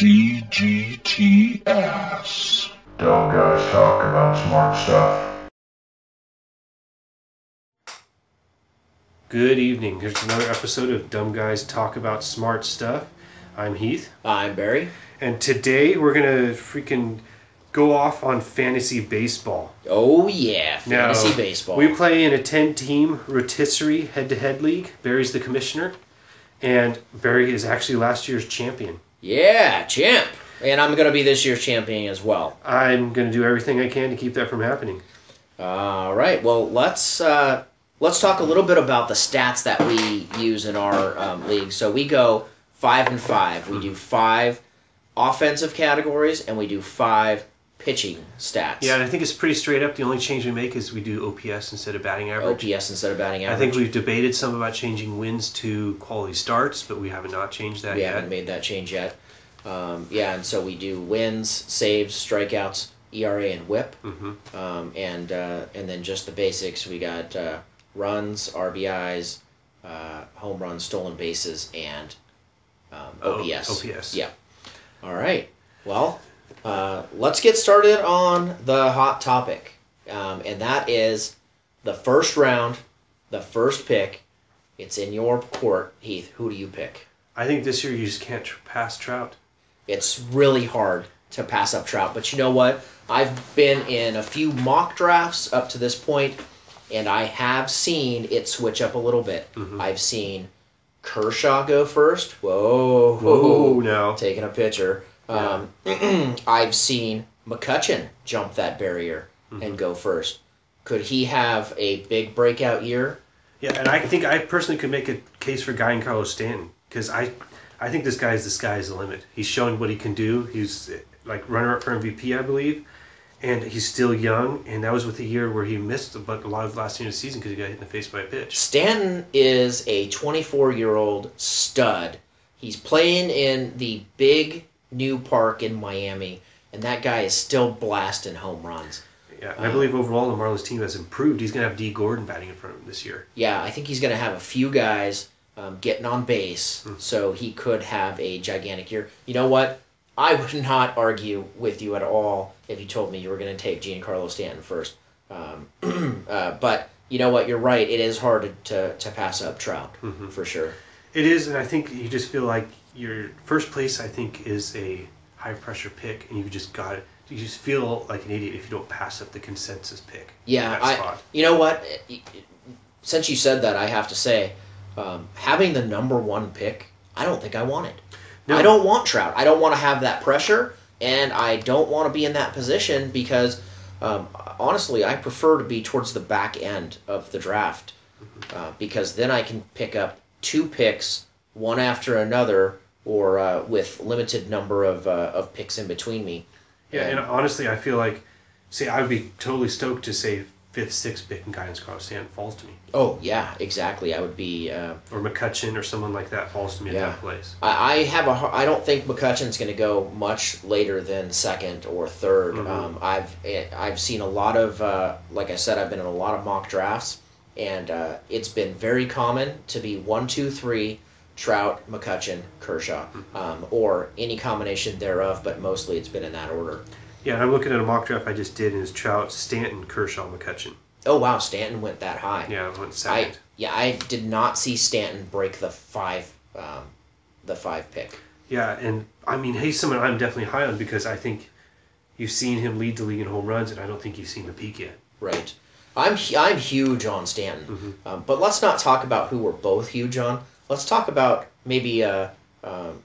DGTS. Dumb guys talk about smart stuff. Good evening. Here's another episode of Dumb Guys Talk About Smart Stuff. I'm Heath. I'm Barry. And today we're going to freaking go off on fantasy baseball. Oh yeah, fantasy baseball. We play in a 10-team rotisserie head-to-head league. Barry's the commissioner. And Barry is actually last year's champion. Yeah, champ. And I'm going to be this year's champion as well. I'm going to do everything I can to keep that from happening. All right. Well, let's talk a little bit about the stats that we use in our league. So we go 5 and 5. We do 5 offensive categories and we do 5 pitching stats. Yeah, and I think it's pretty straight up. The only change we make is we do OPS instead of batting average. OPS instead of batting average. I think we've debated some about changing wins to quality starts, but we have not changed that yet. We haven't made that change yet. And so we do wins, saves, strikeouts, ERA, and WHIP. Mm-hmm. And then just the basics. We got runs, RBIs, home runs, stolen bases, and OPS. OPS. Yeah. All right. Well, let's get started on the hot topic. And that is the first round, the first pick. It's in your court, Heath. Who do you pick? I think this year you just can't pass Trout. It's really hard to pass up Trout. But you know what? I've been in a few mock drafts up to this point, and I have seen it switch up a little bit. Mm-hmm. I've seen Kershaw go first. Whoa, no. Taking a pitcher. Yeah. I've seen McCutchen jump that barrier and go first. Could he have a big breakout year? Yeah, and I think I personally could make a case for Giancarlo Stanton, because I think this guy is the sky's the limit. He's shown what he can do. He's like runner-up for MVP, I believe, and he's still young, and that was with a year where he missed a lot of last year of the season because he got hit in the face by a pitch. Stanton is a 24-year-old stud. He's playing in the big new park in Miami, and that guy is still blasting home runs. Yeah, and I believe overall the Marlins team has improved. He's going to have D. Gordon batting in front of him this year. Yeah, I think he's going to have a few guys getting on base, so he could have a gigantic year. You know what? I would not argue with you at all if you told me you were going to take Giancarlo Stanton first. But you know what? You're right. It is hard to pass up Trout, for sure. It is, and I think you just feel like your first place, I think, is a high-pressure pick, and you just got it. You just feel like an idiot if you don't pass up the consensus pick. Yeah, you know what? Since you said that, I have to say, having the number 1 pick, I don't think I want it. No. I don't want Trout. I don't want to have that pressure, and I don't want to be in that position because, honestly, I prefer to be towards the back end of the draft because then I can pick up 2 picks, one after another, or with limited number of picks in between me. Yeah, and honestly, I feel like, I would be totally stoked to say 5th, 6th pick and Giancarlo Stanton falls to me. Oh, yeah, exactly. I would be... or McCutchen or someone like that falls to me at that place. I don't think McCutchen's going to go much later than 2nd or 3rd. I've seen a lot of... like I said, I've been in a lot of mock drafts, and it's been very common to be 1, 2, 3... Trout, McCutchen, Kershaw, or any combination thereof, but mostly it's been in that order. Yeah, and I'm looking at a mock draft I just did, and it's Trout, Stanton, Kershaw, McCutchen. Oh, wow, Stanton went that high. Yeah, it went 2nd. I did not see Stanton break the 5 pick. Yeah, and I mean, he's someone I'm definitely high on because I think you've seen him lead the league in home runs, and I don't think you've seen the peak yet. Right. I'm huge on Stanton, but let's not talk about who we're both huge on. Let's talk about maybe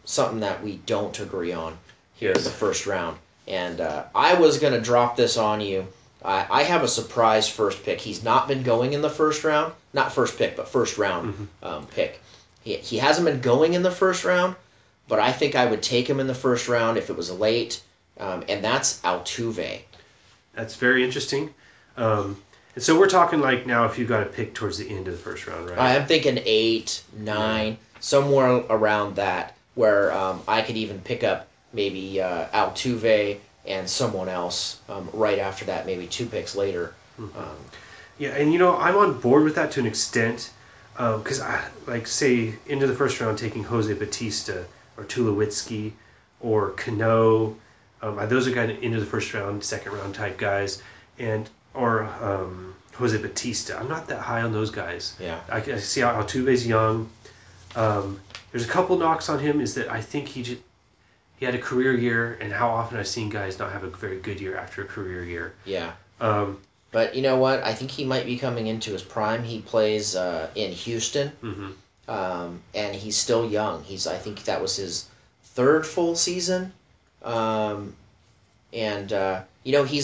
something that we don't agree on here in the first round. And I was going to drop this on you. I have a surprise first pick. He's not been going in the first round. Not first pick, but first round pick. He hasn't been going in the first round, but I think I would take him in the first round if it was late, and that's Altuve. That's very interesting. And so we're talking like now if you got to pick towards the end of the first round, right? I'm thinking 8, 9, somewhere around that, where I could even pick up maybe Altuve and someone else right after that, maybe 2 picks later. Yeah, and I'm on board with that to an extent, because say into the first round taking Jose Bautista or Tulowitzki or Cano. Those are kind of into the first round, second round type guys, or Jose Bautista. I'm not that high on those guys. Yeah. I see Altuve's young. There's a couple knocks on him is that I think he had a career year, and how often I've seen guys not have a very good year after a career year. Yeah. But you know what? I think he might be coming into his prime. He plays in Houston, and he's still young. I think that was his third full season. He's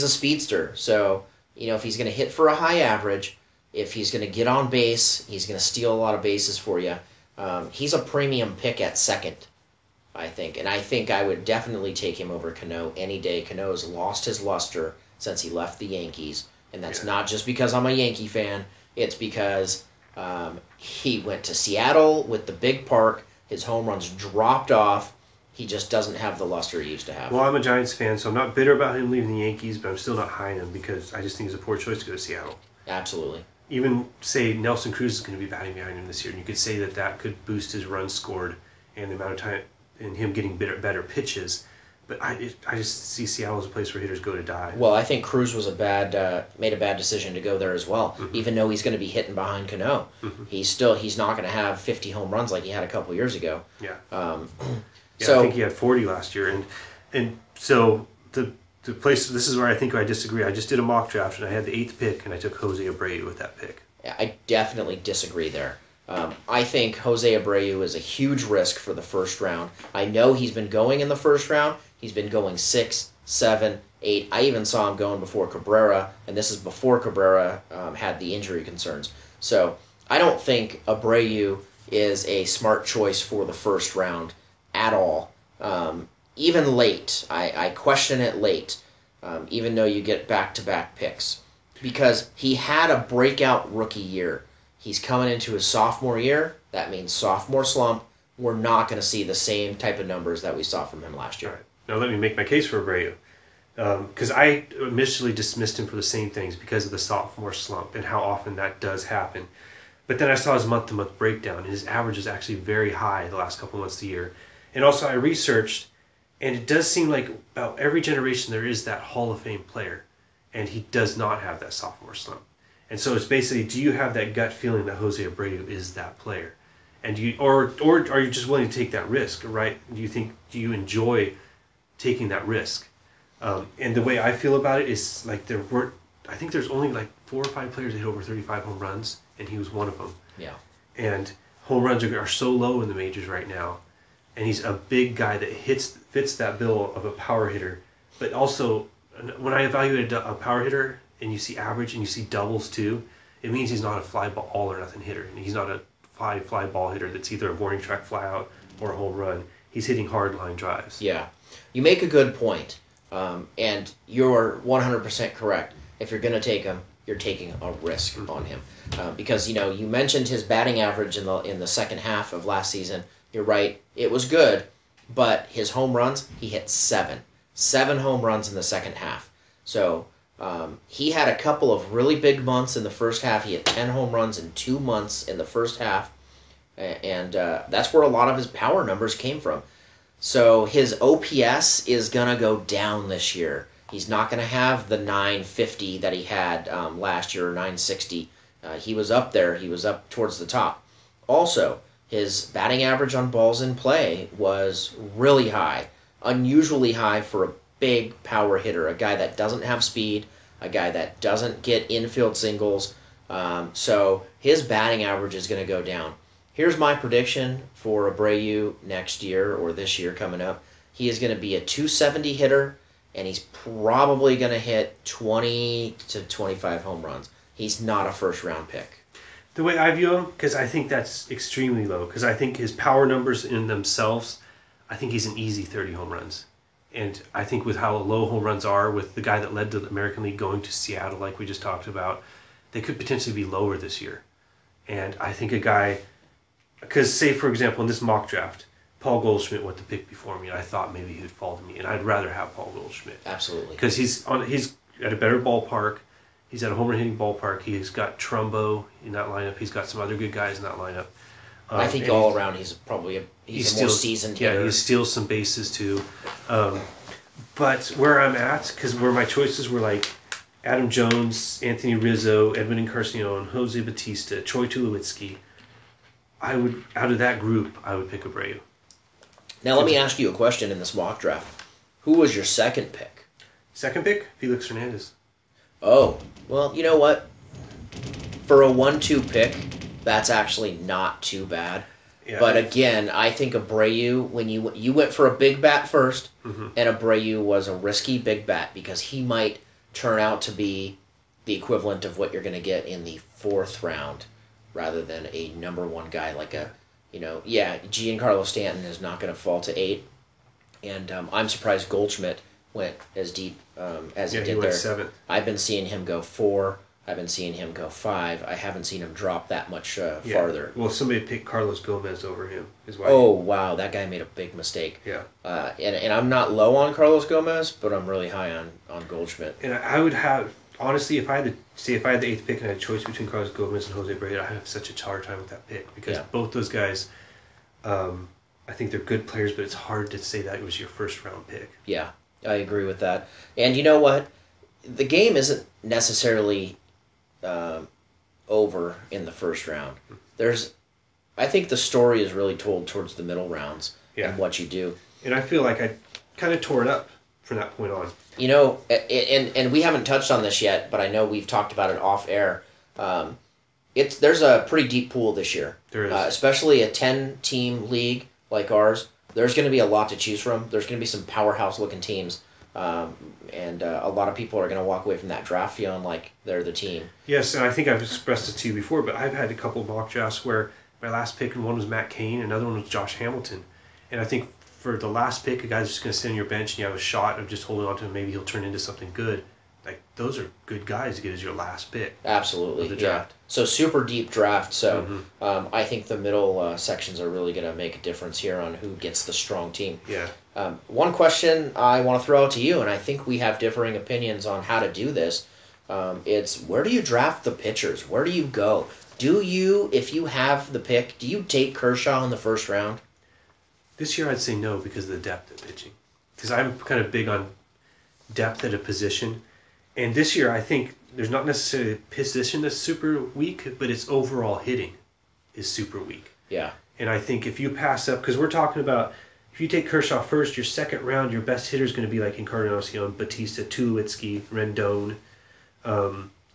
a speedster. So, if he's going to hit for a high average, if he's going to get on base, he's going to steal a lot of bases for you. He's a premium pick at second, I think. And I think I would definitely take him over Cano any day. Cano has lost his luster since he left the Yankees. And that's not just because I'm a Yankee fan. It's because he went to Seattle with the big park. His home runs dropped off. He just doesn't have the luster he used to have. Well, I'm a Giants fan, so I'm not bitter about him leaving the Yankees, but I'm still not high on him because I just think it's a poor choice to go to Seattle. Absolutely. Even, say, Nelson Cruz is going to be batting behind him this year, and you could say that could boost his runs scored and the amount of time and him getting better pitches. But I just see Seattle as a place where hitters go to die. Well, I think Cruz was made a bad decision to go there as well. Even though he's going to be hitting behind Cano, he's not going to have 50 home runs like he had a couple years ago. Yeah. So I think he had 40 last year, and so the place. This is where I think I disagree. I just did a mock draft, and I had the 8th pick, and I took Jose Abreu with that pick. I definitely disagree there. I think Jose Abreu is a huge risk for the first round. I know he's been going in the first round. He's been going 6, 7, 8. I even saw him going before Cabrera, and this is before Cabrera had the injury concerns. So I don't think Abreu is a smart choice for the first round at all. Even late, I question it late, even though you get back-to-back picks. Because he had a breakout rookie year. He's coming into his sophomore year. That means sophomore slump. We're not going to see the same type of numbers that we saw from him last year. All right. Now let me make my case for Abreu. Because I initially dismissed him for the same things because of the sophomore slump and how often that does happen. But then I saw his month-to-month breakdown, and his average is actually very high the last couple months of the year. And also I researched, and it does seem like about every generation there is that Hall of Fame player, and he does not have that sophomore slump. And so it's basically, do you have that gut feeling that Jose Abreu is that player? And or are you just willing to take that risk, right? Do you enjoy taking that risk? And the way I feel about it is like I think there's only like 4 or 5 players that hit over 35 home runs, and he was one of them. Yeah. And home runs are so low in the majors right now, and he's a big guy that fits that bill of a power hitter. But also, when I evaluate a power hitter, and you see average and you see doubles too, it means he's not a fly ball all or nothing hitter. And he's not a fly ball hitter that's either a warning track fly out or a home run. He's hitting hard line drives. Yeah. You make a good point. And you're 100% correct. If you're going to take him, you're taking a risk on him. Because, you mentioned his batting average in the second half of last season. You're right. It was good. But his home runs, he hit 7. 7 home runs in the second half. So he had a couple of really big months in the first half. He had 10 home runs in 2 months in the first half. And that's where a lot of his power numbers came from. So his OPS is going to go down this year. He's not going to have the 950 that he had last year, or 960. He was up there. He was up towards the top. Also, his batting average on balls in play was really high, unusually high for a big power hitter, a guy that doesn't have speed, a guy that doesn't get infield singles. So his batting average is going to go down. Here's my prediction for Abreu next year, or this year coming up. He is going to be a 270 hitter, and he's probably going to hit 20 to 25 home runs. He's not a first-round pick. The way I view him, because I think that's extremely low, because I think his power numbers in themselves, I think he's an easy 30 home runs. And I think with how low home runs are, with the guy that led the American League going to Seattle, like we just talked about, they could potentially be lower this year. And I think a guy, because say, for example, in this mock draft, Paul Goldschmidt went the pick before me, and I thought maybe he would fall to me, and I'd rather have Paul Goldschmidt. Absolutely. Because he's at a better ballpark. He's at a home run hitting ballpark. He's got Trumbo in that lineup. He's got some other good guys in that lineup. I think all around he's probably he's a more seasoned hitter. Yeah, he steals some bases too. But where I'm at, because where my choices were like Adam Jones, Anthony Rizzo, Edwin Encarnacion, Jose Bautista, Troy Tulowitzki, I would, out of that group, I would pick Abreu. Now let me ask you a question in this mock draft. Who was your second pick? Second pick, Felix Hernandez. Oh, well, you know what? For a 1-2 pick, that's actually not too bad. Yeah. But again, I think Abreu, when you went for a big bat first, and Abreu was a risky big bat because he might turn out to be the equivalent of what you're going to get in the 4th round rather than a number 1 guy like Giancarlo Stanton is not going to fall to 8. And I'm surprised Goldschmidt went as deep as he did there. Went 7th. I've been seeing him go 4. I've been seeing him go 5. I haven't seen him drop that much farther. Well, somebody picked Carlos Gomez over him. Wow, that guy made a big mistake. Yeah. And I'm not low on Carlos Gomez, but I'm really high on Goldschmidt. And I would have, honestly, if I had the 8th pick and I had a choice between Carlos Gomez and Jose Abreu, I'd have such a hard time with that pick because both those guys, I think they're good players, but it's hard to say that it was your first round pick. Yeah, I agree with that. And you know what? The game isn't necessarily over in the first round. I think the story is really told towards the middle rounds and what you do. And I feel like I kind of tore it up from that point on. You know, and we haven't touched on this yet, but I know we've talked about it off air. There's a pretty deep pool this year. There is. Especially a 10-team league like ours. There's going to be a lot to choose from. There's going to be some powerhouse-looking teams. And a lot of people are going to walk away from that draft feeling like they're the team. Yes, and I think I've expressed it to you before, but I've had a couple of mock drafts where my last pick, one was Matt Cain, another one was Josh Hamilton. And I think for the last pick, a guy's just going to sit on your bench and you have a shot of just holding on to him, maybe he'll turn into something good. Like, those are good guys to get as your last pick. Absolutely, the draft. Yeah. So super deep draft. So I think the middle sections are really going to make a difference here on who gets the strong team. Yeah. One question I want to throw out to you, and I think we have differing opinions on how to do this. It's where do you draft the pitchers? Where do you go? Do you, if you have the pick, do you take Kershaw in the first round? This year I'd say no because of the depth of pitching. Because I'm kind of big on depth at a position. And this year, I think there's not necessarily a position that's super weak, but its overall hitting is super weak. Yeah. And I think if you pass up, because we're talking about, if you take Kershaw first, your second round, your best hitter is going to be like Encarnacion, Bautista, Tulowitzki, Rendon,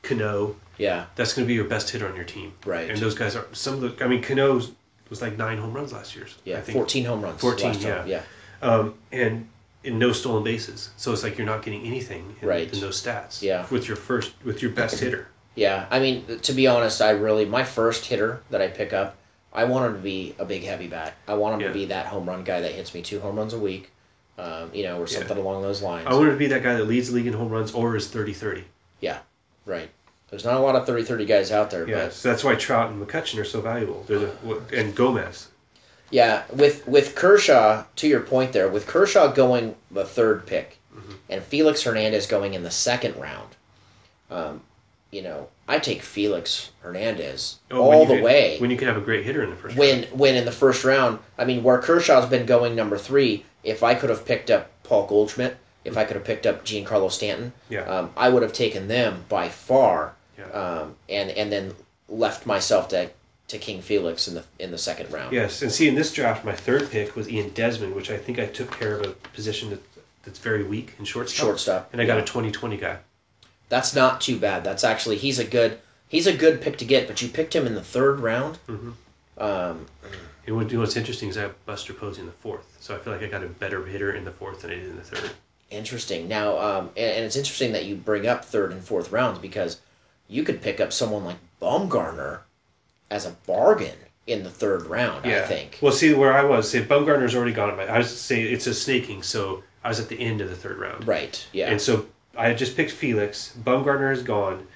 Cano. Yeah. That's going to be your best hitter on your team. Right. And those guys are, Cano was like 9 home runs last year. Yeah, I think. 14 home runs. 14, last time. Yeah. And no stolen bases, so it's like you're not getting anything in those stats. Yeah. With your best hitter. Yeah, I mean, to be honest, my first hitter that I pick up, I want him to be a big heavy bat. I want him to be that home run guy that hits me 2 home runs a week, or something along those lines. I want him to be that guy that leads the league in home runs or is 30-30. Yeah, right. There's not a lot of 30-30 guys out there. Yeah, so that's why Trout and McCutchen are so valuable. And Gomez. Yeah, with Kershaw, to your point there, with Kershaw going the 3rd pick and Felix Hernandez going in the 2nd round, I take Felix Hernandez all the way. When you can have a great hitter in the first round. When in the first round, I mean, where Kershaw's been going number 3, if I could have picked up Paul Goldschmidt, if I could have picked up Giancarlo Stanton, I would have taken them by far, and then left myself to King Felix in the 2nd round. Yes, and see, in this draft, my 3rd pick was Ian Desmond, which I think I took care of a position that's very weak in shortstop. And I got a 20-20 guy. That's not too bad. That's actually he's a good pick to get, but you picked him in the 3rd round. And what's interesting is I have Buster Posey in the 4th, so I feel like I got a better hitter in the 4th than I did in the 3rd. Interesting. Now, and it's interesting that you bring up 3rd and 4th rounds because you could pick up someone like Bumgarner as a bargain in the 3rd round, I think. Well, see, where I was, say Bumgarner's already gone. I was say it's a snaking, so I was at the end of the 3rd round. Right, yeah. And so I had just picked Felix. Bumgarner is gone.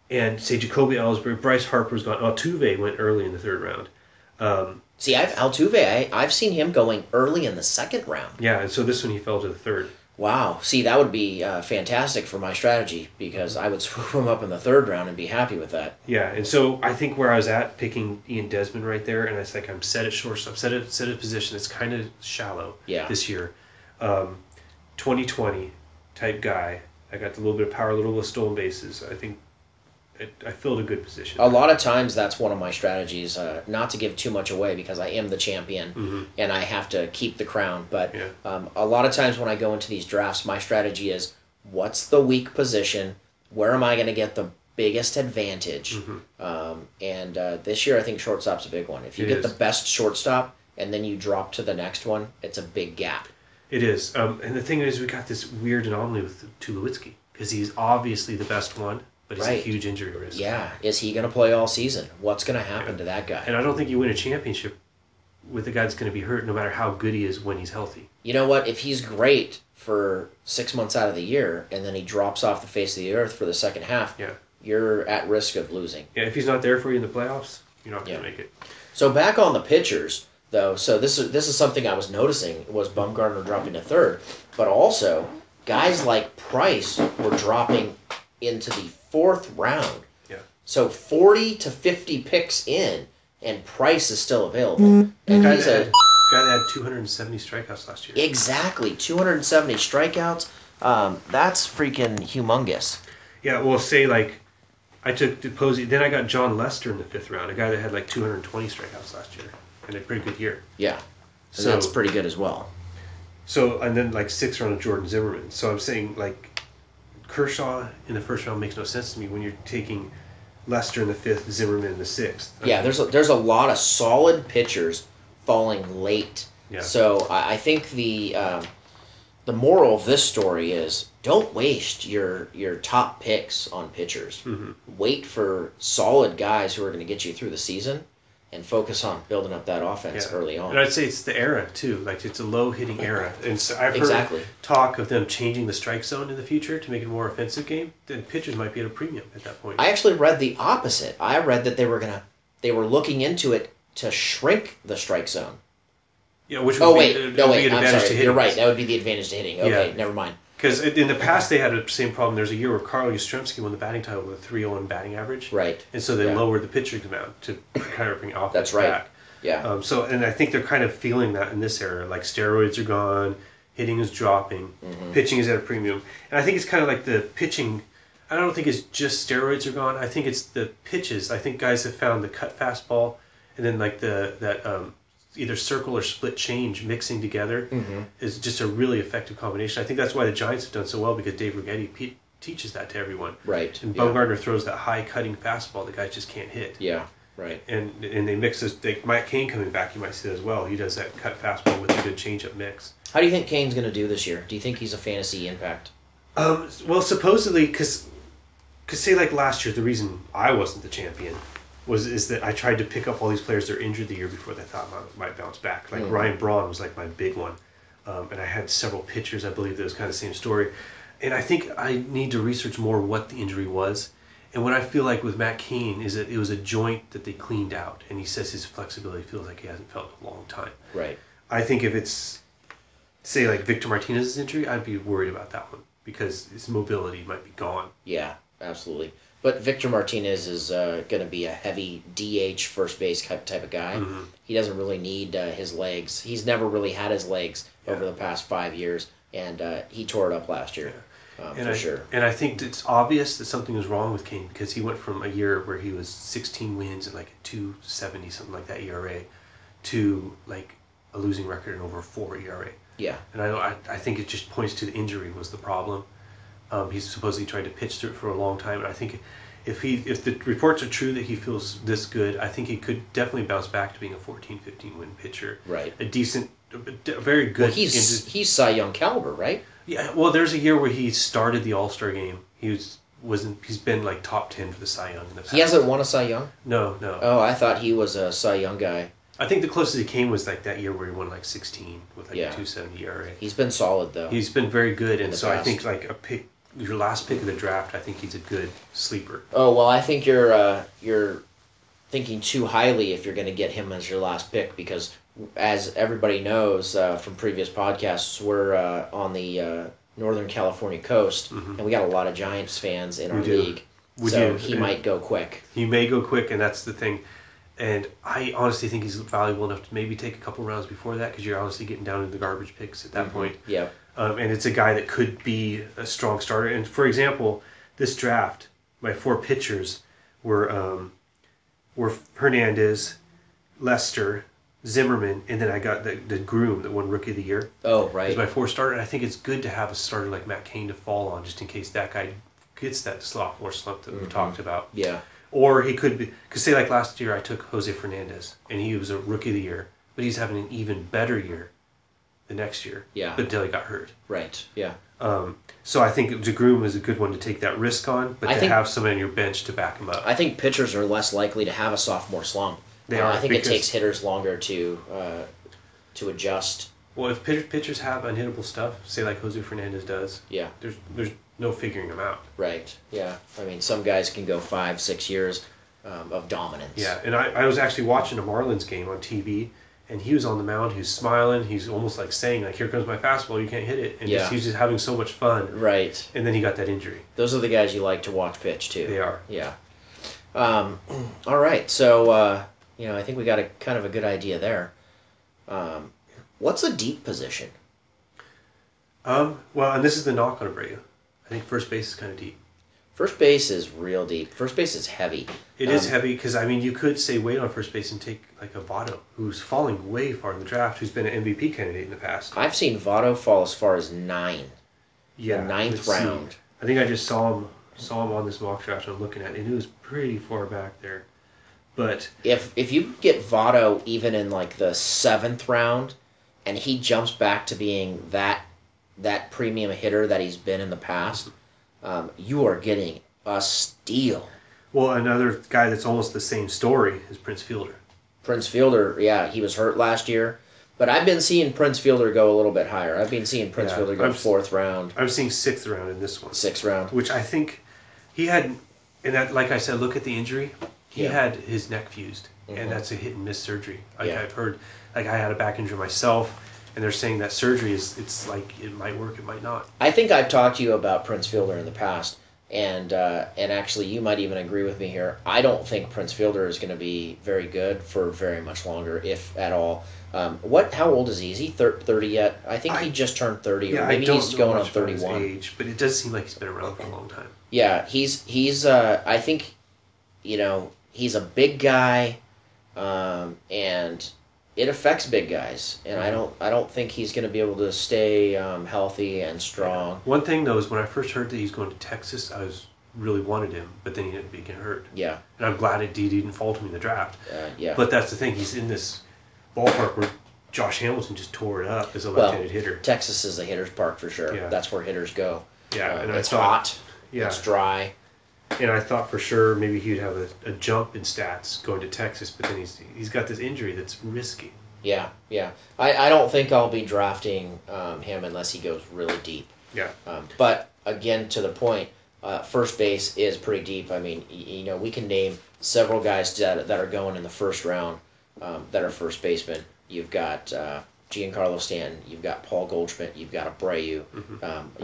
And say Jacoby Ellsbury, Bryce Harper's gone. Altuve went early in the 3rd round. See, Altuve, I've seen him going early in the 2nd round. Yeah, and so this one he fell to the 3rd. Wow. See, that would be fantastic for my strategy because I would swoop him up in the third round and be happy with that. Yeah, and so I think where I was at picking Ian Desmond right there, and it's like I'm set at shortstop, set at position. It's kind of shallow this year. 2020 type guy. I got a little bit of power, a little bit of stolen bases. I think I filled a good position. A lot of times that's one of my strategies, not to give too much away because I am the champion and I have to keep the crown. But a lot of times when I go into these drafts, my strategy is what's the weak position? Where am I going to get the biggest advantage? And this year I think shortstop's a big one. If you get the best shortstop and then you drop to the next one, it's a big gap. It is. And the thing is, we got this weird anomaly with Tulowitzki because he's obviously the best one. But it's a huge injury risk. Yeah. Is he going to play all season? What's going to happen to that guy? And I don't think you win a championship with a guy that's going to be hurt no matter how good he is when he's healthy. You know what? If he's great for 6 months out of the year and then he drops off the face of the earth for the second half, you're at risk of losing. Yeah, if he's not there for you in the playoffs, you're not going to make it. So back on the pitchers, though, so this is something I was noticing was Bumgarner dropping to third, but also guys like Price were dropping into the fourth round. Yeah. So 40 to 50 picks in, and Price is still available. And guy that had 270 strikeouts last year. Exactly, 270 strikeouts. That's freaking humongous. Yeah, well, say like I took Posey, then I got John Lester in the fifth round, a guy that had like 220 strikeouts last year and a pretty good year. Yeah, so that's pretty good as well. So and then like sixth round of Jordan Zimmerman. So I'm saying like Kershaw in the first round makes no sense to me when you're taking Lester in the fifth, Zimmerman in the sixth. Yeah, there's a lot of solid pitchers falling late. Yeah. So I think the moral of this story is don't waste your top picks on pitchers. Wait for solid guys who are going to get you through the season and focus on building up that offense early on. And I'd say it's the era, too. Like, it's a low-hitting era. And so I've heard talk of them changing the strike zone in the future to make it a more offensive game. Then pitchers might be at a premium at that point. I actually read the opposite. I read that they were looking into it to shrink the strike zone. Yeah, which would be an advantage I'm sorry. to hitting. You're right. That would be the advantage to hitting. Okay, never mind. Because in the past they had the same problem. There's a year where Carl Yastrzemski won the batting title with a 301 batting average. Right. And so they lowered the pitching amount to kind of bring offense That's right. back. Yeah. And I think they're kind of feeling that in this era. Like steroids are gone, hitting is dropping, pitching is at a premium. And I think it's kind of like the pitching. I don't think it's just steroids are gone. I think it's the pitches. I think guys have found the cut fastball and then like that either circle or split change mixing together is just a really effective combination. I think that's why the Giants have done so well because Dave Righetti teaches that to everyone. Right. And Bumgarner throws that high cutting fastball the guys just can't hit. Yeah. Right. And they mix this. Mike Cain coming back, you might see that as well. He does that cut fastball with a good changeup mix. How do you think Cain's going to do this year? Do you think he's a fantasy impact? Well, supposedly, because say like last year, the reason I wasn't the champion is that I tried to pick up all these players that are injured the year before that I thought might bounce back. Like Ryan Braun was like my big one. And I had several pitchers, I believe, that was kind of the same story. And I think I need to research more what the injury was. And what I feel like with Matt Cain is that it was a joint that they cleaned out. And he says his flexibility feels like he hasn't felt in a long time. Right. I think if it's, say, like Victor Martinez's injury, I'd be worried about that one because his mobility might be gone. Yeah, absolutely. But Victor Martinez is going to be a heavy DH first base type of guy. He doesn't really need his legs. He's never really had his legs over the past 5 years, and he tore it up last year, for sure. And I think it's obvious that something was wrong with Cain because he went from a year where he was 16 wins and like a 270 something like that ERA to like a losing record and over 4 ERA. Yeah. And I think it just points to the injury was the problem. He's supposedly tried to pitch through it for a long time, and I think if the reports are true that he feels this good, I think he could definitely bounce back to being a 14, 15 win pitcher. Right. A decent, very good. Well, he's Cy Young caliber, right? Yeah. Well, there's a year where he started the All-Star game. He's been like top 10 for the Cy Young in the past. He hasn't won a Cy Young? No. Oh, I thought he was a Cy Young guy. I think the closest he came was like that year where he won like 16 with like a 270 ERA. He's been solid though. He's been very good, and so I think like your last pick of the draft, I think he's a good sleeper. Oh well, I think you're thinking too highly if you're going to get him as your last pick because, as everybody knows from previous podcasts, we're on the Northern California coast, and we got a lot of Giants fans in our league. He might go quick. He may go quick, and that's the thing. And I honestly think he's valuable enough to maybe take a couple rounds before that, because you're honestly getting down into the garbage picks at that point. Yeah. And it's a guy that could be a strong starter. And for example, this draft, my 4 pitchers were Hernandez, Lester, Zimmerman, and then I got the Groom that won Rookie of the Year. Oh, right. As my 4 starter. And I think it's good to have a starter like Matt Cain to fall on, just in case that guy gets that sophomore slump that we talked about. Yeah. Or he could be, because say like last year I took Jose Fernandez, and he was a Rookie of the Year, but he's having an even better year the next year. Yeah. But until he got hurt. Right. Yeah. So I think DeGrom is a good one to take that risk on, but have someone on your bench to back him up. I think pitchers are less likely to have a sophomore slump. They are. I think it takes hitters longer to adjust. Well, if pitchers have unhittable stuff, say like Jose Fernandez does, yeah, there's no figuring them out. Right. Yeah. I mean, some guys can go 5-6 years of dominance. Yeah, and I was actually watching a Marlins game on TV, and he was on the mound. He was smiling. He's almost like saying, like, "Here comes my fastball. You can't hit it." And he's just having so much fun. Right. And then he got that injury. Those are the guys you like to watch pitch too. They are. Yeah. All right. So I think we got a kind of a good idea there. What's a deep position? Well, and this is the knock on Abreu. I think first base is kind of deep. First base is real deep. First base is heavy. It is heavy because, I mean, you could say wait on first base and take like a Votto, who's falling way far in the draft, who's been an MVP candidate in the past. I've seen Votto fall as far as 9. Yeah, the 9th round. I think I just saw him on this mock draft I'm looking at, and it was pretty far back there. But if you get Votto even in like the 7th round, and he jumps back to being that premium hitter that he's been in the past, you are getting a steal. Well, another guy that's almost the same story is Prince Fielder. Prince Fielder, yeah, he was hurt last year, but I've been seeing Prince Fielder go a little bit higher. I've been seeing Prince Fielder go 4th round. I'm seeing 6th round in this one. 6th round. Which I think he had, and that, like I said, look at the injury. He had his neck fused, and that's a hit and miss surgery. I've heard, like I had a back injury myself, and they're saying that surgery it's like it might work, it might not. I think I've talked to you about Prince Fielder in the past, and actually you might even agree with me here. I don't think Prince Fielder is going to be very good for very much longer, if at all. How old is he? Is he 30 yet? I think he just turned 30, or maybe he's going on 31. His age, but it does seem like he's been around for a long time. Yeah, he's I think, he's a big guy, and it affects big guys, and I don't think he's going to be able to stay healthy and strong. One thing though is when I first heard that he's going to Texas, I really wanted him, but then he ended up getting hurt. Yeah, and I'm glad he didn't fall to me in the draft. Yeah, but that's the thing. He's in this ballpark where Josh Hamilton just tore it up as a left-handed hitter. Texas is a hitter's park for sure. Yeah. That's where hitters go. Yeah, and it's hot. Yeah, it's dry. And I thought for sure maybe he'd have a jump in stats going to Texas, but then he's got this injury that's risky. Yeah. I don't think I'll be drafting him unless he goes really deep. Yeah. But again, to the point, first base is pretty deep. I mean, we can name several guys that are going in the 1st round that are first basemen. You've got Giancarlo Stanton. You've got Paul Goldschmidt. You've got Abreu.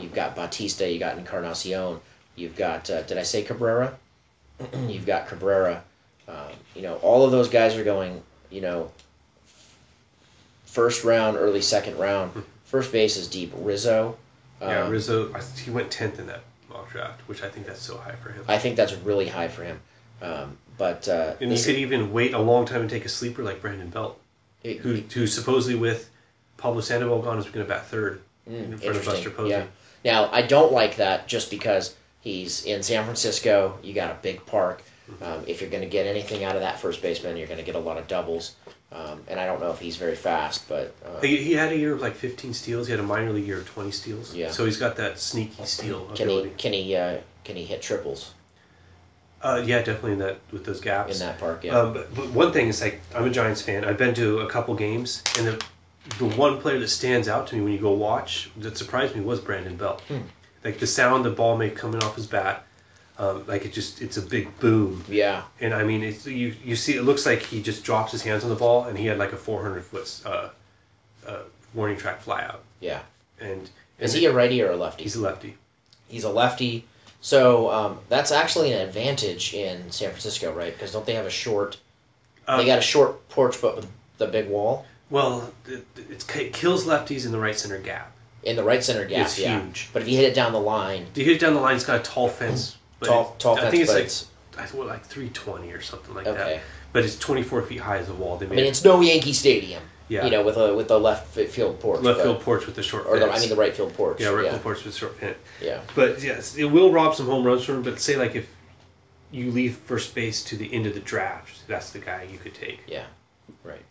You've got Bautista. You got Encarnacion. You've got, did I say Cabrera? You've got Cabrera. All of those guys are going, 1st round, early 2nd round. First base is deep. Rizzo. Rizzo, he went 10th in that mock draft, which I think that's so high for him. I think that's really high for him. And he could even wait a long time and take a sleeper like Brandon Belt, who supposedly with Pablo Sandoval gone is going to bat 3rd in front of Buster Posey. Yeah. Now, I don't like that just because he's in San Francisco. You got a big park. If you're going to get anything out of that first baseman, you're going to get a lot of doubles. And I don't know if he's very fast, but he had a year of like 15 steals. He had a minor league year of 20 steals. Yeah. So he's got that sneaky steal ability. Can he hit triples? Yeah, definitely with those gaps in that park. Yeah. But one thing is, like, I'm a Giants fan. I've been to a couple games, and the one player that stands out to me when you go watch that surprised me was Brandon Belt. Like the sound the ball made coming off his bat. Like it's a big boom. Yeah. And I mean, you see, it looks like he just drops his hands on the ball, and he had like a 400-foot warning track fly out. Yeah. And Is he a righty or a lefty? He's a lefty. He's a lefty. So that's actually an advantage in San Francisco, right? Because don't they have a short... they got a short porch, but with the big wall? Well, it kills lefties in the right center gap. In the right center gap, It's yeah. huge. But if you hit it down the line... If you hit it down the line, it's got a tall fence. Tall fence, I think but it's like 320 or something like Okay. that. But it's 24 feet high as a wall. They I made mean, it's no Yankee Stadium. Yeah. You know, with the left field porch. left field porch with the short Or fence. the right field porch. Yeah, right field porch with short fence. Yeah. But yes, it will rob some home runs from him. But say like if you leave first base to the end of the draft, that's the guy you could take. Yeah. Right.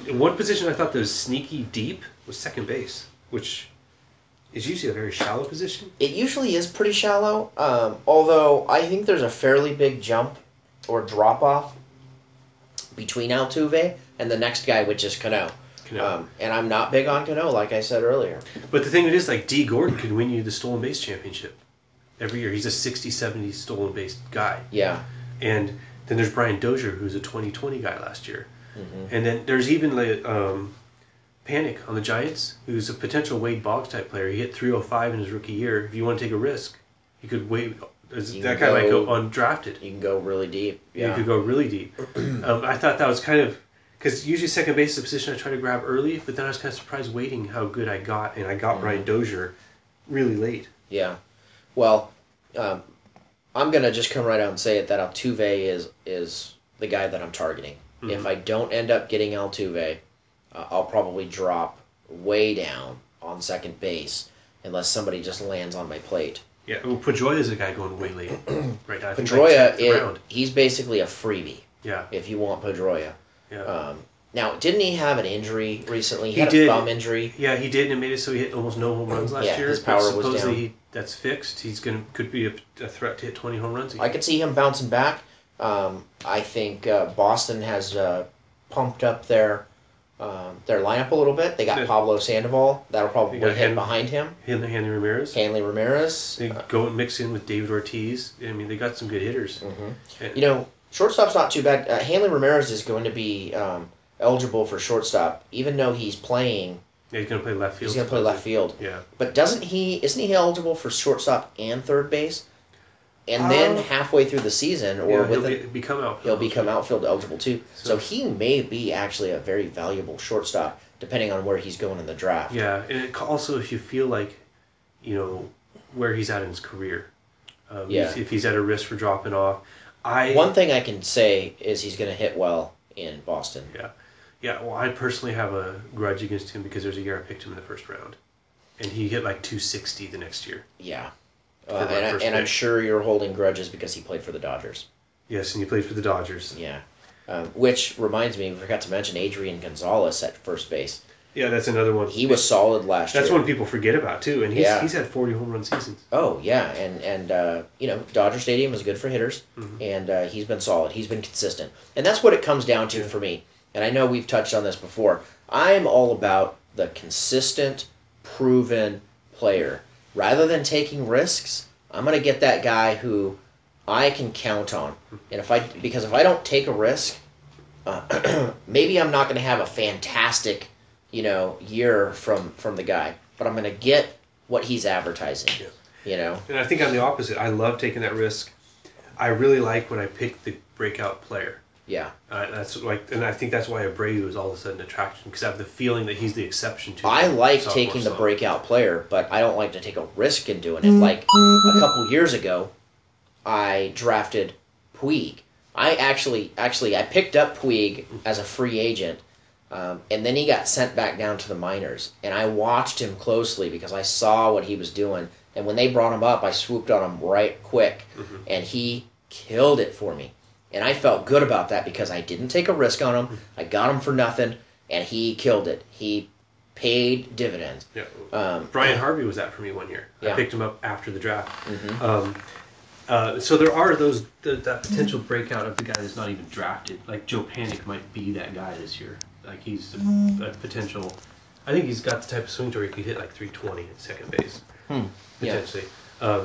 In one position I thought that was sneaky deep was second base, which is usually a very shallow position. It usually is pretty shallow, although I think there's a fairly big jump or drop-off between Altuve and the next guy, which is Cano. And I'm not big on Cano, like I said earlier. But the thing is, like, D. Gordon could win you the stolen base championship every year. He's a 60-70 stolen base guy. Yeah. And then there's Brian Dozier, who's a 20-20 guy last year. Mm-hmm. And then there's even like Panic on the Giants, who's a potential Wade Boggs type player. He hit 305 in his rookie year. If you want to take a risk, you could wait. That guy might go undrafted. You can go really deep. Yeah. You could go really deep. I thought that was kind of... Because usually second base is a position I try to grab early, but then I was kind of surprised waiting how good I got, and I got Brian Dozier really late. Yeah. Well, I'm going to just come right out and say it that Altuve is the guy that I'm targeting. Mm-hmm. If I don't end up getting Altuve, I'll probably drop way down on second base unless somebody just lands on my plate. Yeah, well, Pedroia is a guy going way late right now. Pedroia, he's basically a freebie. Yeah. If you want Pedroia. Yeah. Now, didn't he have an injury recently? He had did. A thumb injury. Yeah, he did, and it made it so he hit almost no home runs last year. His power was down. Supposedly that's fixed. He's could be a threat to hit 20 home runs. I could see him bouncing back. I think Boston has pumped up their lineup a little bit. They got Pablo Sandoval. That'll probably hit behind him. Hanley Ramirez. They go and mix in with David Ortiz. I mean, they got some good hitters. Mm-hmm. Shortstop's not too bad. Hanley Ramirez is going to be eligible for shortstop, even though he's playing. Yeah, he's going to play left field. He's going to play left field. Yeah. But isn't he eligible for shortstop and third base? And then halfway through the season, or he'll become outfield. He'll become outfield eligible too. So he may be actually a very valuable shortstop, depending on where he's going in the draft. Yeah, and also if you feel like, where he's at in his career. If he's at a risk for dropping off. One thing I can say is he's going to hit well in Boston. Yeah. Yeah, well, I personally have a grudge against him because there's a year I picked him in the first round. And he hit like 260 the next year. Yeah. And I'm sure you're holding grudges because he played for the Dodgers. Yes, and he played for the Dodgers. Yeah. Which reminds me, we forgot to mention Adrian Gonzalez at first base. Yeah, that's another one. He was solid last year. That's one people forget about, too. And he's had 40 home run seasons. Oh, yeah. And Dodger Stadium is good for hitters. Mm-hmm. And he's been solid. He's been consistent. And that's what it comes down to for me. And I know we've touched on this before. I'm all about the consistent, proven player. Rather than taking risks, I'm going to get that guy who I can count on. And if I don't take a risk, maybe I'm not going to have a fantastic, year from the guy. But I'm going to get what he's advertising. Yeah. And I think I'm the opposite. I love taking that risk. I really like when I pick the breakout player. Yeah. And I think that's why Abreu is all of a sudden attraction, because I have the feeling that he's the exception to. I like taking the breakout player, but I don't like to take a risk in doing it. Like a couple years ago, I drafted Puig. I picked up Puig as a free agent, and then he got sent back down to the minors, and I watched him closely because I saw what he was doing. And when they brought him up, I swooped on him right quick, and he killed it for me. And I felt good about that because I didn't take a risk on him. I got him for nothing, and he killed it. He paid dividends. Yeah. Brian Harvey was that for me one year. Yeah. I picked him up after the draft. Mm-hmm. So there are that potential breakout of the guy that's not even drafted. Like Joe Panic might be that guy this year. Like he's a potential. I think he's got the type of swing where he could hit like 320 at second base. Potentially. Yeah.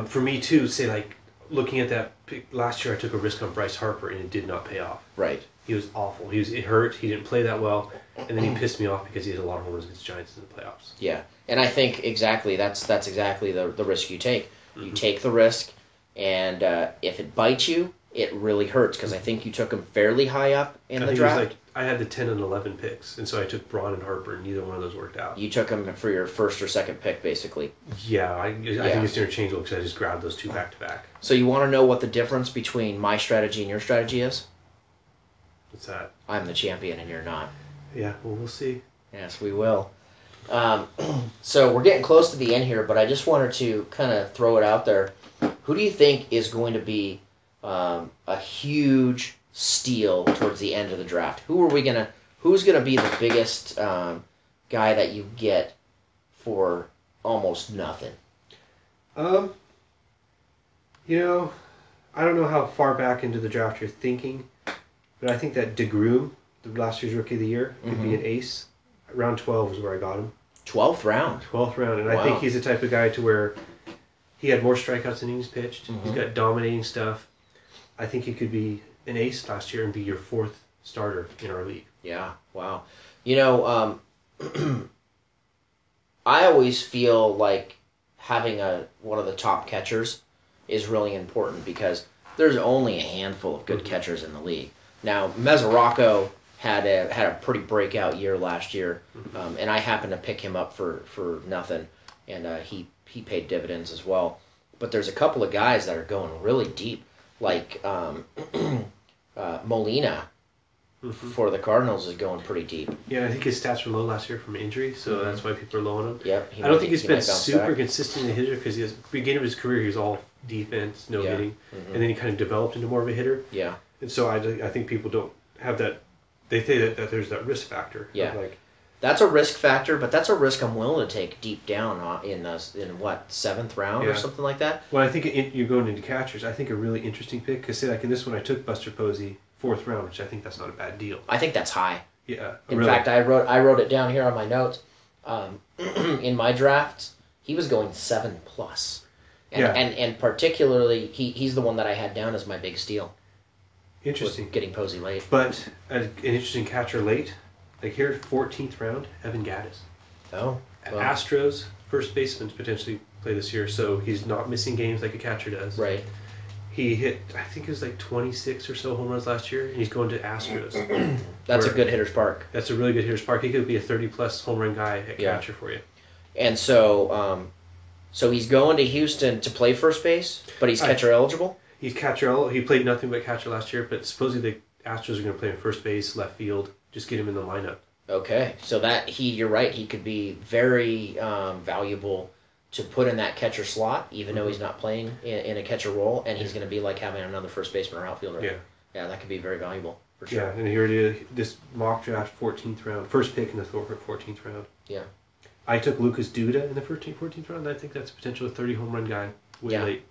For me too, say like. Looking at that pick, last year, I took a risk on Bryce Harper, and it did not pay off. Right. He was awful. He was hurt. He didn't play that well, and then he pissed me off because he had a lot of home runs against the Giants in the playoffs. Yeah, and I think exactly that's exactly the risk you take. You take the risk, and if it bites you, it really hurts because I think you took him fairly high up in the draft. I had the 10 and 11 picks, and so I took Braun and Harper, and neither one of those worked out. You took him for your first or second pick, basically. Yeah, I think it's interchangeable because I just grabbed those two back to back. So you want to know what the difference between my strategy and your strategy is? What's that? I'm the champion and you're not. Yeah, well, we'll see. Yes, we will. So we're getting close to the end here, but I just wanted to kind of throw it out there. Who do you think is going to be a huge steal towards the end of the draft? Who's gonna be the biggest guy that you get for almost nothing? I don't know how far back into the draft you're thinking, but I think that DeGrom, the last year's Rookie of the Year, could be an ace. Round 12 is where I got him. 12th round. 12th round, and I think he's the type of guy to where he had more strikeouts than innings pitched. He's got dominating stuff. I think he could be an ace last year and be your fourth starter in our league. Yeah, wow. I always feel like having one of the top catchers is really important because there's only a handful of good catchers in the league. Now, Mesoraco had a pretty breakout year last year, and I happened to pick him up for nothing, and he paid dividends as well. But there's a couple of guys that are going really deep, like Molina for the Cardinals is going pretty deep. Yeah, I think his stats were low last year from injury, so that's why people are low on him. Yep. I don't think he's been super consistent in hitter because the beginning of his career he was all defense, no hitting, and then he kind of developed into more of a hitter. Yeah. And so I think people don't have that. They say that there's that risk factor. Yeah. That's a risk factor, but that's a risk I'm willing to take deep down in what, 7th round or something like that. Well, I think you're going into catchers. I think a really interesting pick because in this one I took Buster Posey 4th round, which I think that's not a bad deal. I think that's high. Yeah. In fact, I wrote it down here on my notes. In my drafts, he was going 7+. And particularly he's the one that I had down as my big steal. Interesting. Getting Posey late. But an interesting catcher late. Like here, 14th round, Evan Gattis. Oh. Well. Astros, first baseman potentially play this year, so he's not missing games like a catcher does. Right. He hit, I think it was like 26 or so home runs last year, and he's going to Astros. That's a good hitter's park. That's a really good hitter's park. He could be a 30-plus home run guy at catcher for you. And so he's going to Houston to play first base, but he's catcher eligible? He's catcher eligible. He played nothing but catcher last year, but supposedly the Astros are going to play him first base, left field. Just get him in the lineup. Okay, so you're right. He could be very valuable to put in that catcher slot, even though he's not playing in a catcher role, and he's going to be like having another first baseman or outfielder. Yeah. Yeah, that could be very valuable, for sure. Yeah, and here it is, this mock draft, 14th round. First pick in the 14th round. Yeah. I took Lucas Duda in the 14th round. I think that's a potential 30 home run guy way late.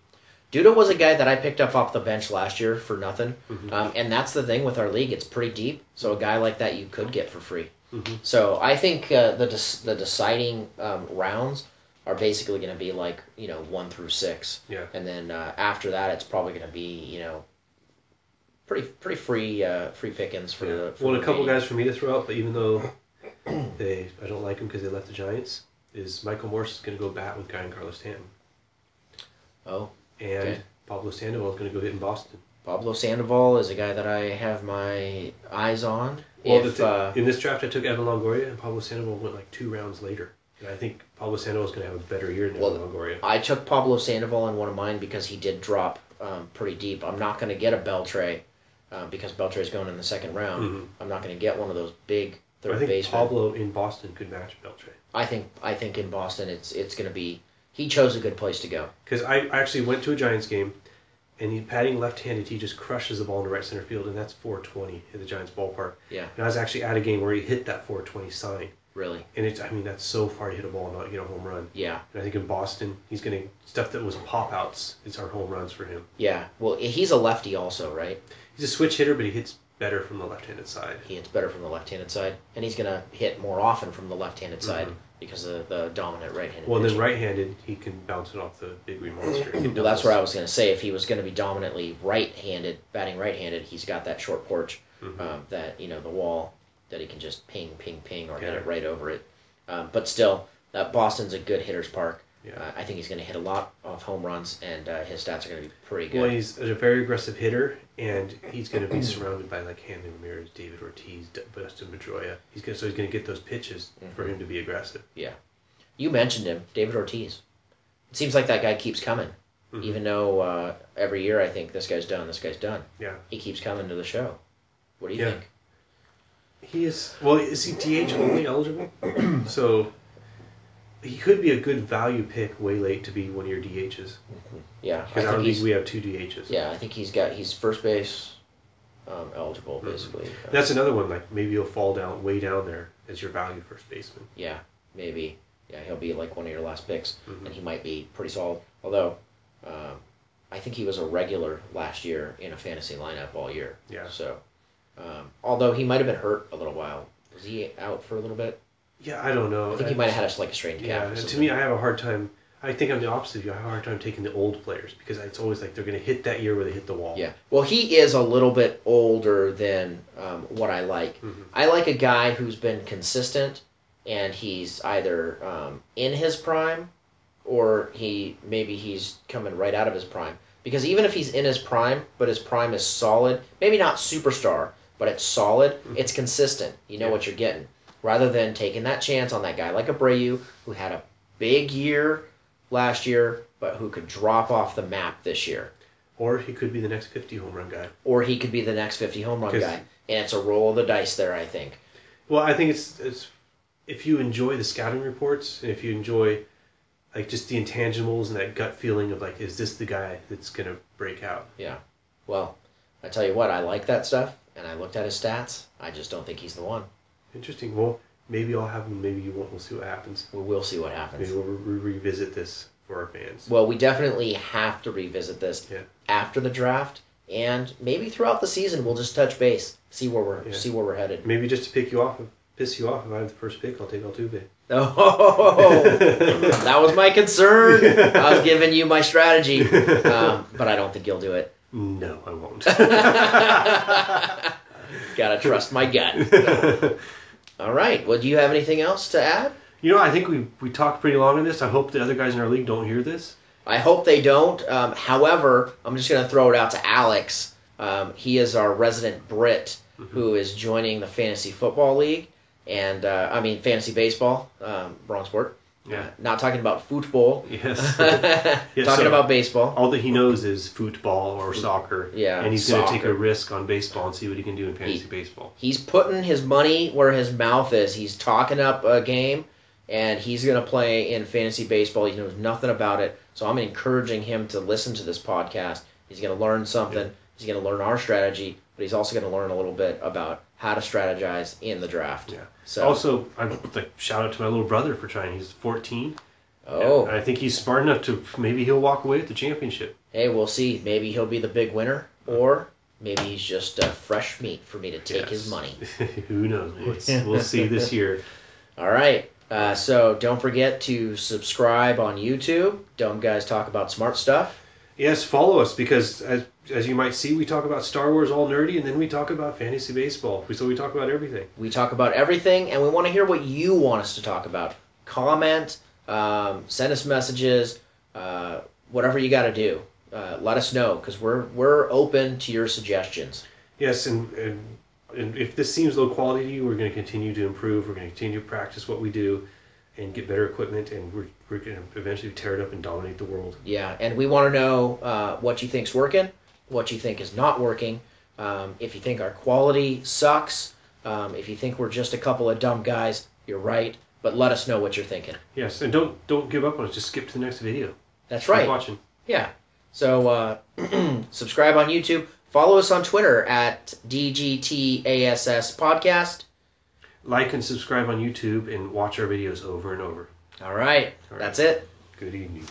Duda was a guy that I picked up off the bench last year for nothing. And that's the thing with our league. It's pretty deep, so a guy like that you could get for free. So I think the deciding rounds are basically going to be like 1 through 6. Yeah. And then after that, it's probably going to be pretty free pickings for the. Well, a couple guys for me to throw out, but even though I don't like them because they left the Giants, is Michael Morse is going to go bat with Giancarlo Stanton. Oh. And Pablo Sandoval is going to go hit in Boston. Pablo Sandoval is a guy that I have my eyes on. Well, in this draft, I took Evan Longoria, and Pablo Sandoval went like 2 rounds later. And I think Pablo Sandoval is going to have a better year than Evan Longoria. I took Pablo Sandoval in one of mine because he did drop pretty deep. I'm not going to get a Beltre because Beltre is going in the 2nd round. I'm not going to get one of those big third basemen. I think Pablo in Boston could match Beltre. I think in Boston it's going to be. He chose a good place to go. Because I actually went to a Giants game, and he batting left-handed, he just crushes the ball into right center field, and that's 420 at the Giants ballpark. Yeah. And I was actually at a game where he hit that 420 sign. Really? And that's so far to hit a ball and not get a home run. Yeah. And I think in Boston, he's going to stuff that was pop-outs. It's our home runs for him. Yeah. Well, he's a lefty also, right? He's a switch hitter, but he hits better from the left-handed side. He hits better from the left-handed side, and he's going to hit more often from the left-handed side. Because of the dominant right-handed pitching. Then right-handed, he can bounce it off the big green monster. Well, that's what I was going to say. If he was going to be dominantly right-handed, batting right-handed, he's got that short porch that the wall that he can just ping, ping, ping, or hit it right over it. But still, Boston's a good hitter's park. Yeah. I think he's going to hit a lot of home runs, and his stats are going to be pretty good. Well, he's a very aggressive hitter, and he's going to be surrounded by like Hanley Ramirez, David Ortiz, Dustin Pedroia. He's going to get those pitches for him to be aggressive. Yeah. You mentioned him, David Ortiz. It seems like that guy keeps coming. Even though every year I think this guy's done. Yeah. He keeps coming to the show. What do you think? He is. Well, is he DH only eligible? So he could be a good value pick way late to be one of your DHs. Yeah. Because our league we have 2 DHs. Yeah, I think he's first base eligible basically. That's another one. Like maybe he'll fall way down there as your value first baseman. Yeah, maybe. Yeah, he'll be like one of your last picks, and he might be pretty solid. Although, I think he was a regular last year in a fantasy lineup all year. Yeah. So, although he might have been hurt a little while. Was he out for a little bit? Yeah, I don't know. I think he might have had a strained calf. Yeah, and to me, I have a hard time. I think I'm the opposite of you. I have a hard time taking the old players because it's always like they're going to hit that year where they hit the wall. Yeah. Well, he is a little bit older than what I like. I like a guy who's been consistent, and he's either in his prime or he's coming right out of his prime. Because even if he's in his prime, but his prime is solid, maybe not superstar, but it's solid, it's consistent. You know what you're getting. Rather than taking that chance on that guy like Abreu, who had a big year last year, but who could drop off the map this year. Or he could be the next 50 home run guy. And it's a roll of the dice there, I think. Well, I think it's if you enjoy the scouting reports, and if you enjoy like just the intangibles and that gut feeling of like, is this the guy that's going to break out? Yeah. Well, I tell you what, I like that stuff, and I looked at his stats. I just don't think he's the one. Interesting. Well, maybe I'll have him, maybe you won't. We'll see what happens. We will see what happens. Maybe we'll revisit this for our fans. Well, we definitely have to revisit this after the draft, and maybe throughout the season we'll just touch base, see where we're headed. Maybe just to piss you off, if I have the first pick, I'll take Altuve. Oh, that was my concern. I was giving you my strategy, but I don't think you'll do it. No, I won't. Gotta trust my gut. All right. Well, do you have anything else to add? I think we talked pretty long on this. I hope the other guys in our league don't hear this. I hope they don't. However, I'm just going to throw it out to Alex. He is our resident Brit who is joining the Fantasy Football League. And, fantasy baseball, wrong sport. Yeah. Not talking about football. Yes. Talking about baseball. All that he knows is football or soccer. Yeah. And he's going to take a risk on baseball and see what he can do in fantasy baseball. He's putting his money where his mouth is. He's talking up a game, and he's going to play in fantasy baseball. He knows nothing about it. So I'm encouraging him to listen to this podcast. He's going to learn something. Yeah. He's going to learn our strategy, but he's also going to learn a little bit about how to strategize in the draft. Yeah. So also, I'd like shout out to my little brother for trying. He's 14. Oh. And I think he's smart enough to maybe he'll walk away with the championship. Hey, we'll see. Maybe he'll be the big winner, or maybe he's just fresh meat for me to take his money. Who knows? We'll see this year. All right. So don't forget to subscribe on YouTube. Dumb Guys Talk About Smart Stuff. Yes, follow us because as you might see, we talk about Star Wars all nerdy, and then we talk about fantasy baseball. So we talk about everything. We talk about everything, and we want to hear what you want us to talk about. Comment, send us messages, whatever you got to do. Let us know because we're open to your suggestions. Yes, and if this seems low quality to you, we're going to continue to improve. We're going to continue to practice what we do and get better equipment, and we're going to eventually tear it up and dominate the world. Yeah, and we want to know what you think's working, what you think is not working, if you think our quality sucks, if you think we're just a couple of dumb guys, you're right, but let us know what you're thinking. Yes, and don't give up on us. Just skip to the next video. That's right. Keep watching. Yeah. So subscribe on YouTube. Follow us on Twitter at DGTASS Podcast. Like and subscribe on YouTube and watch our videos over and over. All right. That's it. Good evening.